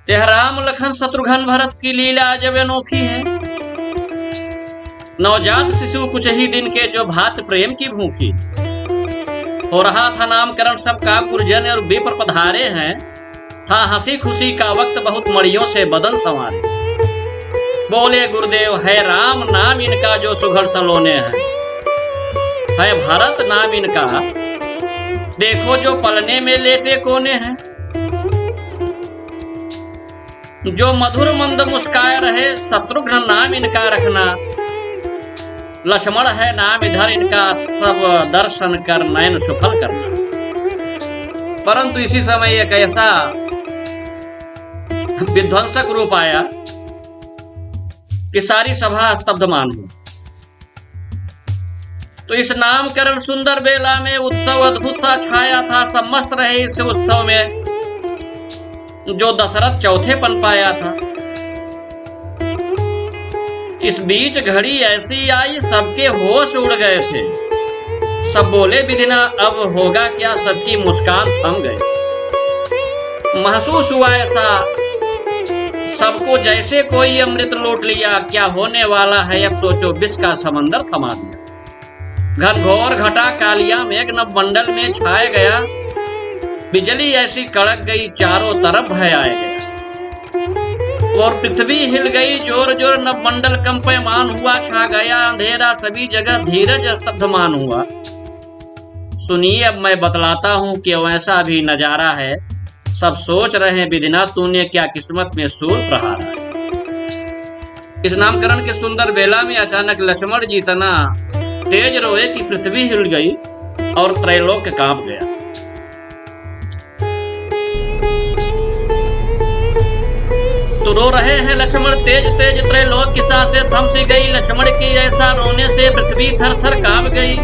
यह राम लखन शत्रुघ्न भरत की लीला जब अनोखी है। नवजात शिशु कुछ ही दिन के जो भात प्रेम की भूखी। हो रहा था नामकरण सबका गुरजन और विप्र पधारे हैं। था हंसी खुशी का वक्त बहुत मड़ियों से बदन संवारे। बोले गुरुदेव है राम नाम इनका जो सुघड़ सलोने है भरत नाम इनका देखो जो पलने में लेटे कोने हैं। जो मधुर मंद मुस्काए रहे शत्रुघ्न नाम इनका रखना। लक्ष्मण है नाम इधर इनका सब दर्शन कर नयन सुफल करना। परंतु इसी समय एक ऐसा विध्वंसक रूप आया कि सारी सभा स्तब्धमान हुई। तो इस नामकरण सुंदर बेला में उत्सव अद्भुत सा छाया था। समस्त रहे इस उत्सव में जो दशरथ चौथे पन पाया था। इस बीच घड़ी ऐसी आई सबके होश उड़ गए थे। सब बोले विधिना अब होगा क्या, सबकी मुस्कान थम गई। महसूस हुआ ऐसा सबको जैसे कोई अमृत लूट लिया। क्या होने वाला है अब सोचो, विष का समंदर थमा दिया। घनघोर घटा कालिया मेघ नभ मंडल में छाए गया। बिजली ऐसी कड़क गई चारों तरफ भय आए गया। और पृथ्वी हिल गई जोर जोर नवमंडल कंपयमान हुआ। छा गया अंधेरा सभी जगह धीरज स्तब्धमान हुआ। सुनिए अब मैं बतलाता हूँ कि वैसा भी नजारा है। सब सोच रहे हैं विधिना तूने क्या किस्मत में सूर प्रहारा है। इस नामकरण के सुंदर बेला में अचानक लक्ष्मण जी तना तेज रोए कि पृथ्वी हिल गई और त्रैलोक्य कांप गया। तो रो रहे हैं लक्ष्मण तेज तेज त्रैलोक की सांसें थम सी गई। लक्ष्मण की ऐसा रोने से पृथ्वी थर थर कांप गई।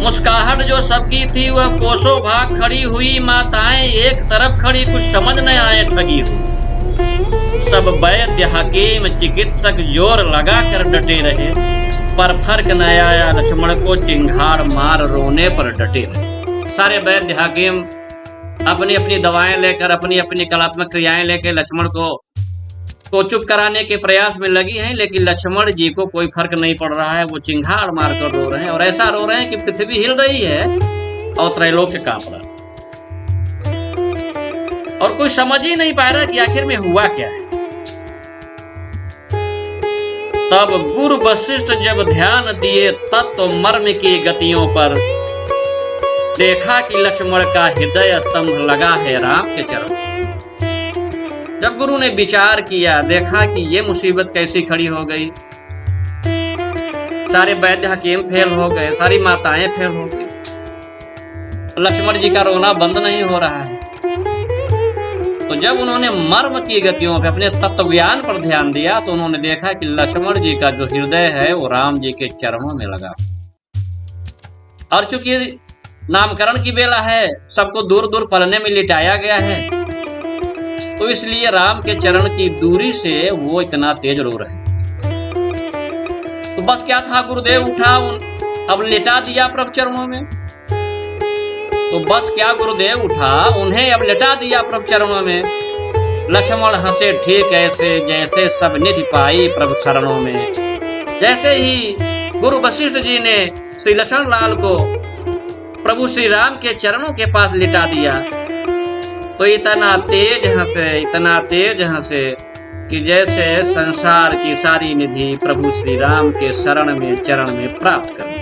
मुस्काहट जो सबकी थी वह कोसों भाग खड़ी हुई। माताएं एक तरफ खड़ी कुछ समझ न आए ठगी हुई। सब वैद्य हकीम चिकित्सक जोर लगा कर डटे रहे। पर फर्क न आया लक्ष्मण को चिंगाड़ मार रोने पर डटे रहे। सारे वैद्य हकीम अपनी अपनी दवाएं लेकर अपनी अपनी कलात्मक क्रियाएं लेकर लक्ष्मण को चुप कराने के प्रयास में लगी हैं। लेकिन लक्ष्मण जी को कोई फर्क नहीं पड़ रहा है। वो चिंगाड़ मारकर रो रहे हैं और ऐसा रो रहे हैं कि पृथ्वी हिल रही है और त्रैलोक्य कांप रहा है। और कोई समझ ही नहीं पा रहा कि आखिर में हुआ क्या है। तब गुरु वशिष्ठ जब ध्यान दिए तत्व मर्म की गतियों पर। देखा कि लक्ष्मण का हृदय स्तंभ लगा है राम के चरण। जब गुरु ने विचार किया देखा कि ये मुसीबत कैसी खड़ी हो गई। सारे वैद्य हकीम फेल हो गए, सारी माताएं फेल हो गई। लक्ष्मण जी का रोना बंद नहीं हो रहा है। तो जब उन्होंने मर्म की गतियों पे अपने तत्व ज्ञान पर ध्यान दिया तो उन्होंने देखा कि लक्ष्मण जी का जो हृदय है वो राम जी के चरणों में लगा। और चूंकि नामकरण की बेला है, सबको दूर दूर पलने में लिटाया गया है, तो इसलिए राम के चरण की दूरी से वो इतना तेज रो रहे। तो बस क्या था, गुरुदेव उठा अब लिटा दिया प्रभु चरणों में। तो बस क्या गुरुदेव उठा उन्हें अब लिटा दिया प्रभु चरणों में। लक्ष्मण हंसे ठीक ऐसे जैसे सब निधि पाई प्रभु शरणों में। जैसे ही गुरु वशिष्ठ जी ने श्री लक्ष्मण लाल को प्रभु श्री राम के चरणों के पास लिटा दिया तो इतना तेज हंसे कि जैसे संसार की सारी निधि प्रभु श्री राम के शरण में चरण में प्राप्त कर